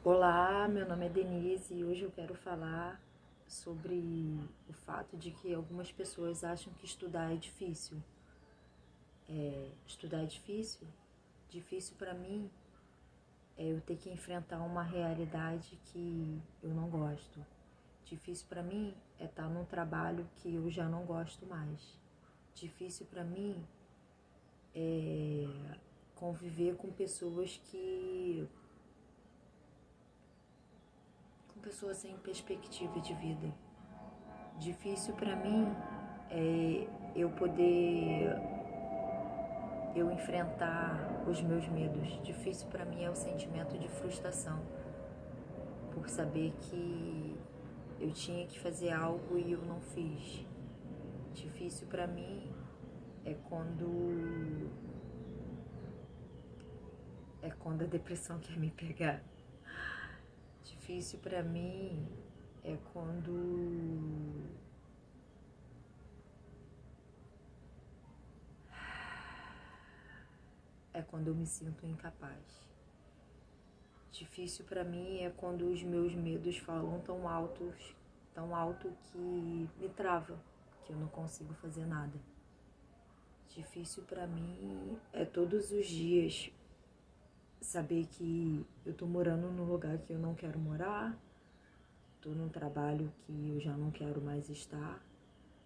Olá, meu nome é Denise e hoje eu quero falar sobre o fato de que algumas pessoas acham que estudar é difícil. Estudar é difícil? Difícil para mim é eu ter que enfrentar uma realidade que eu não gosto. Difícil para mim é estar num trabalho que eu já não gosto mais. Difícil para mim é conviver com pessoas sem perspectiva de vida. Difícil para mim é eu enfrentar os meus medos. Difícil para mim é o sentimento de frustração por saber que eu tinha que fazer algo e eu não fiz. Difícil para mim é quando a depressão quer me pegar. Difícil para mim é quando eu me sinto incapaz. Difícil para mim é quando os meus medos falam tão alto que me trava, que eu não consigo fazer nada. Difícil para mim é todos os dias saber que eu tô morando num lugar que eu não quero morar, tô num trabalho que eu já não quero mais estar,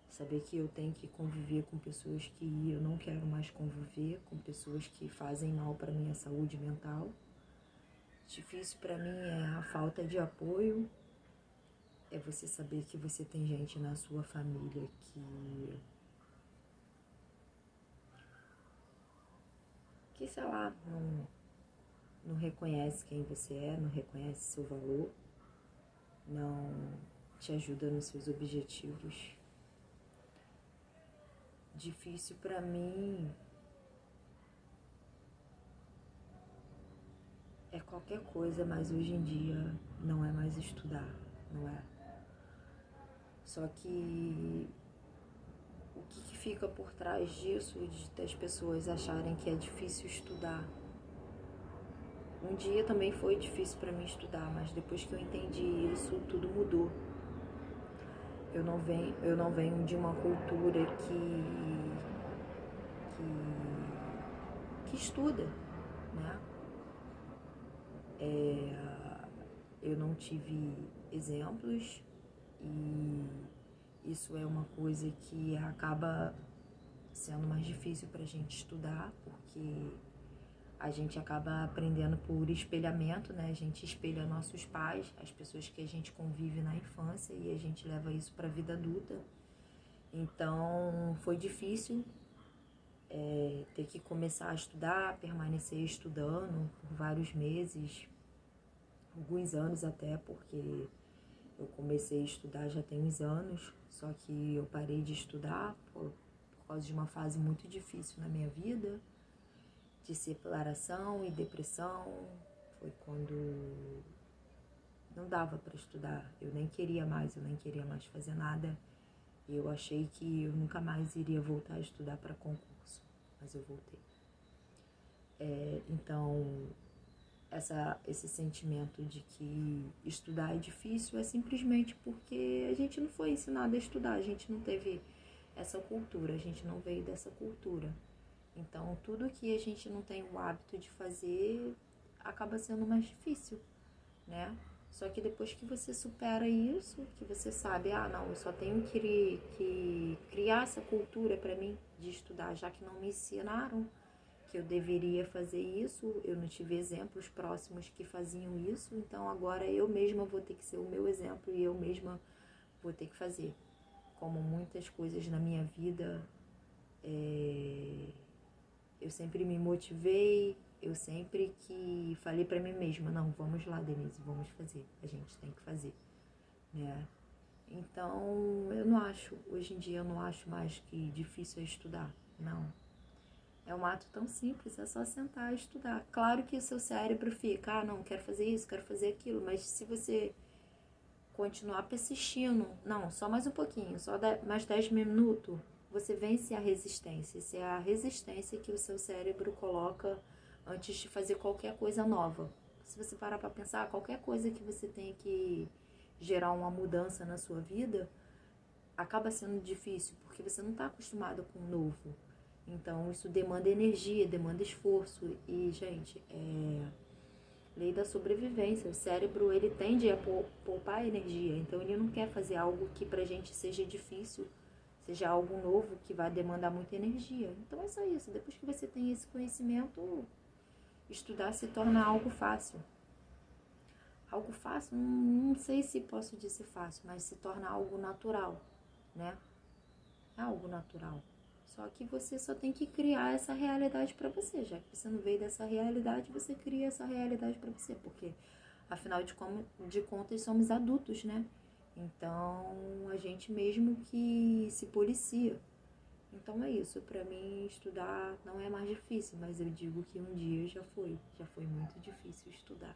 saber que eu tenho que conviver com pessoas que eu não quero mais conviver, com pessoas que fazem mal para minha saúde mental. Difícil para mim é a falta de apoio, é você saber que você tem gente na sua família que sei lá, não reconhece quem você é, não reconhece seu valor, não te ajuda nos seus objetivos. Difícil para mim é qualquer coisa, mas hoje em dia não é mais estudar, não é? Só que o que fica por trás disso, das pessoas acharem que é difícil estudar? Um dia também foi difícil para mim estudar, mas depois que eu entendi isso, tudo mudou. Eu não venho de uma cultura que estuda, né? Eu não tive exemplos e isso é uma coisa que acaba sendo mais difícil para a gente estudar, porque a gente acaba aprendendo por espelhamento, né? A gente espelha nossos pais, as pessoas que a gente convive na infância e a gente leva isso para a vida adulta. Então foi difícil ter que começar a estudar, permanecer estudando por vários meses, alguns anos até, porque eu comecei a estudar já tem uns anos, só que eu parei de estudar por causa de uma fase muito difícil na minha vida, de separação e depressão. Foi quando não dava para estudar, eu nem queria mais fazer nada. Eu achei que eu nunca mais iria voltar a estudar para concurso, mas eu voltei. Então, esse sentimento de que estudar é difícil é simplesmente porque a gente não foi ensinado a estudar, a gente não teve essa cultura, a gente não veio dessa cultura. Então, tudo que a gente não tem o hábito de fazer acaba sendo mais difícil, né? Só que depois que você supera isso, que você sabe, não, eu só tenho que criar essa cultura para mim de estudar, já que não me ensinaram que eu deveria fazer isso, eu não tive exemplos próximos que faziam isso, então agora eu mesma vou ter que ser o meu exemplo e eu mesma vou ter que fazer. Como muitas coisas na minha vida, eu sempre me motivei, eu sempre que falei pra mim mesma, não, vamos lá, Denise, vamos fazer, a gente tem que fazer, né? Então, hoje em dia eu não acho mais que difícil é estudar, não. É um ato tão simples, é só sentar e estudar. Claro que o seu cérebro fica, não, quero fazer isso, quero fazer aquilo, mas se você continuar persistindo, não, só mais um pouquinho, mais 10 minutos, você vence a resistência. Isso é a resistência que o seu cérebro coloca antes de fazer qualquer coisa nova. se você parar para pensar, qualquer coisa que você tenha que gerar uma mudança na sua vida, acaba sendo difícil, porque você não está acostumado com o novo. Então, isso demanda energia, demanda esforço. E, gente, lei da sobrevivência. O cérebro, ele tende a poupar energia. Então, ele não quer fazer algo que pra gente seja difícil, seja algo novo que vai demandar muita energia. Então, é só isso. Depois que você tem esse conhecimento, estudar se torna algo fácil. Algo fácil, não sei se posso dizer fácil, mas se torna algo natural, né? É algo natural. Só que você só tem que criar essa realidade para você. Já que você não veio dessa realidade, você cria essa realidade para você. Porque, afinal de contas, somos adultos, né? Então, a gente mesmo que se policia. Então é isso. Para mim, estudar não é mais difícil. Mas eu digo que um dia já foi. Já foi muito difícil estudar.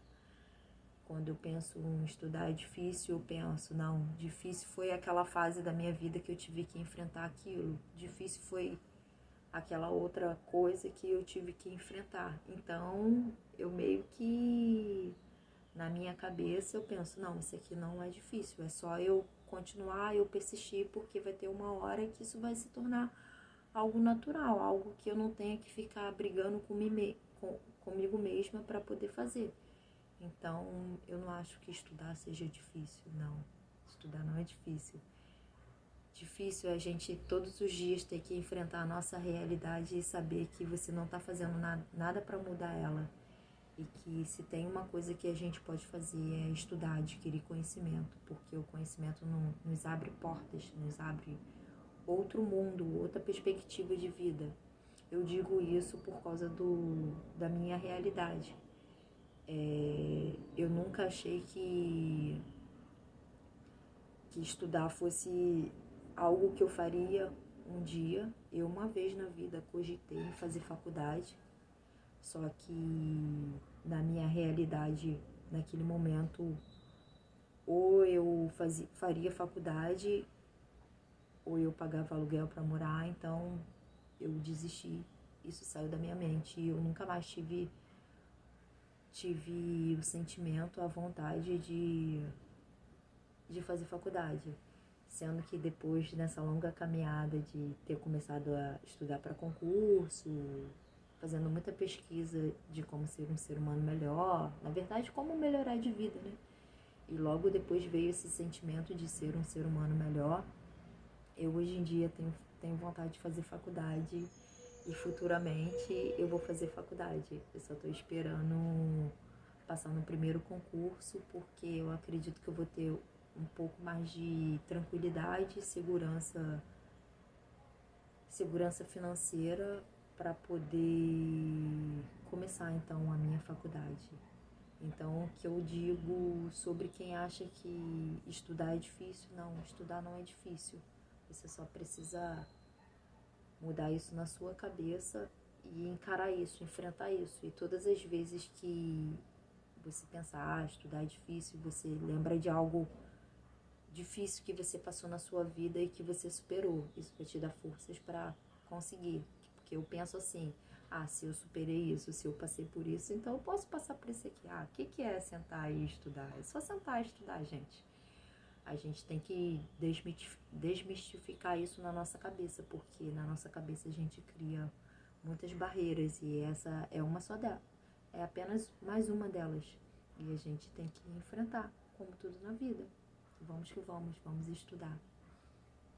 Quando eu penso em estudar é difícil, eu penso, não, difícil foi aquela fase da minha vida que eu tive que enfrentar aquilo. Difícil foi aquela outra coisa que eu tive que enfrentar. Então, eu meio que, na minha cabeça, eu penso, não, isso aqui não é difícil. É só eu continuar, eu persistir, porque vai ter uma hora que isso vai se tornar algo natural, algo que eu não tenha que ficar brigando comigo mesma para poder fazer. Então, eu não acho que estudar seja difícil, não. Estudar não é difícil. Difícil é a gente todos os dias ter que enfrentar a nossa realidade e saber que você não está fazendo nada para mudar ela. E que se tem uma coisa que a gente pode fazer é estudar, adquirir conhecimento. Porque o conhecimento nos abre portas, nos abre outro mundo, outra perspectiva de vida. Eu digo isso por causa da minha realidade. Eu nunca achei que estudar fosse algo que eu faria um dia. Eu uma vez na vida cogitei em fazer faculdade, só que na minha realidade, naquele momento, ou eu faria faculdade ou eu pagava aluguel para morar, então eu desisti. Isso saiu da minha mente e eu nunca mais tive o sentimento, a vontade de fazer faculdade. Sendo que depois dessa longa caminhada de ter começado a estudar para concurso, fazendo muita pesquisa de como ser um ser humano melhor, na verdade, como melhorar de vida, né? E logo depois veio esse sentimento de ser um ser humano melhor. Eu hoje em dia tenho vontade de fazer faculdade e futuramente eu vou fazer faculdade. Eu só estou esperando passar no primeiro concurso, porque eu acredito que eu vou ter um pouco mais de tranquilidade, segurança financeira para poder começar então a minha faculdade. Então, o que eu digo sobre quem acha que estudar é difícil, não, estudar não é difícil. Você só precisa mudar isso na sua cabeça e encarar isso, enfrentar isso. E todas as vezes que você pensa, estudar é difícil, você lembra de algo difícil que você passou na sua vida e que você superou. Isso vai te dar forças para conseguir. Porque eu penso assim, se eu superei isso, se eu passei por isso, então eu posso passar por isso aqui. O que é sentar e estudar? É só sentar e estudar, gente. A gente tem que desmistificar isso na nossa cabeça, porque na nossa cabeça a gente cria muitas barreiras e essa é uma só delas. É apenas mais uma delas. E a gente tem que enfrentar, como tudo na vida. Vamos que vamos estudar.